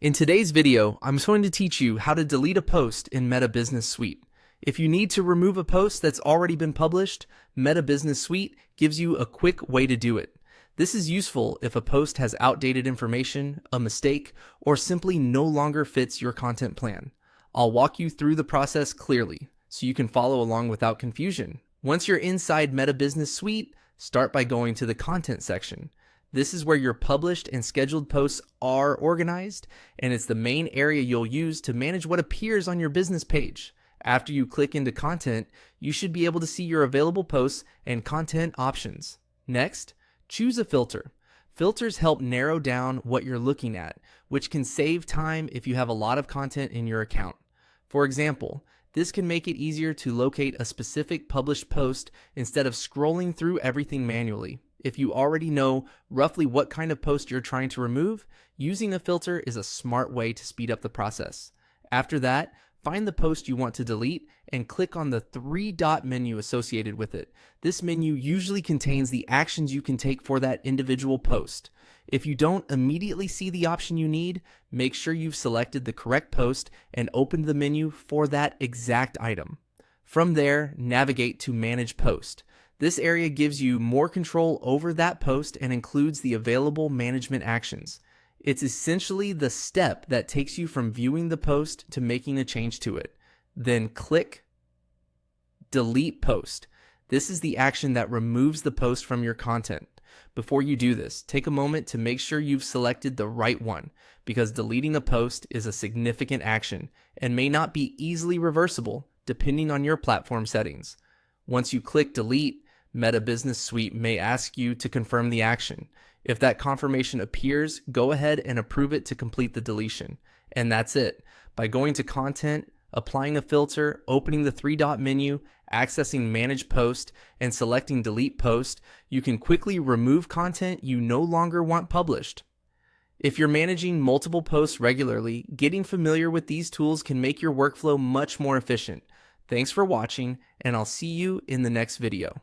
In today's video, I'm going to teach you how to delete a post in Meta Business Suite. If you need to remove a post that's already been published, Meta Business Suite gives you a quick way to do it. This is useful if a post has outdated information, a mistake, or simply no longer fits your content plan. I'll walk you through the process clearly so you can follow along without confusion. Once you're inside Meta Business Suite, start by going to the Content section. This is where your published and scheduled posts are organized, and it's the main area you'll use to manage what appears on your business page. After you click into Content, you should be able to see your available posts and content options. Next, choose a filter. Filters help narrow down what you're looking at, which can save time if you have a lot of content in your account. For example, this can make it easier to locate a specific published post instead of scrolling through everything manually. If you already know roughly what kind of post you're trying to remove, using a filter is a smart way to speed up the process. After that, find the post you want to delete and click on the three-dot menu associated with it. This menu usually contains the actions you can take for that individual post. If you don't immediately see the option you need, make sure you've selected the correct post and opened the menu for that exact item. From there, navigate to Manage Post. This area gives you more control over that post and includes the available management actions. It's essentially the step that takes you from viewing the post to making a change to it. Then click Delete Post. This is the action that removes the post from your content. Before you do this, take a moment to make sure you've selected the right one, because deleting a post is a significant action and may not be easily reversible depending on your platform settings. Once you click Delete, Meta Business Suite may ask you to confirm the action. If that confirmation appears, go ahead and approve it to complete the deletion. And that's it. By going to Content, applying a filter, opening the three-dot menu, accessing Manage Post, and selecting Delete Post, you can quickly remove content you no longer want published. If you're managing multiple posts regularly, getting familiar with these tools can make your workflow much more efficient. Thanks for watching, and I'll see you in the next video.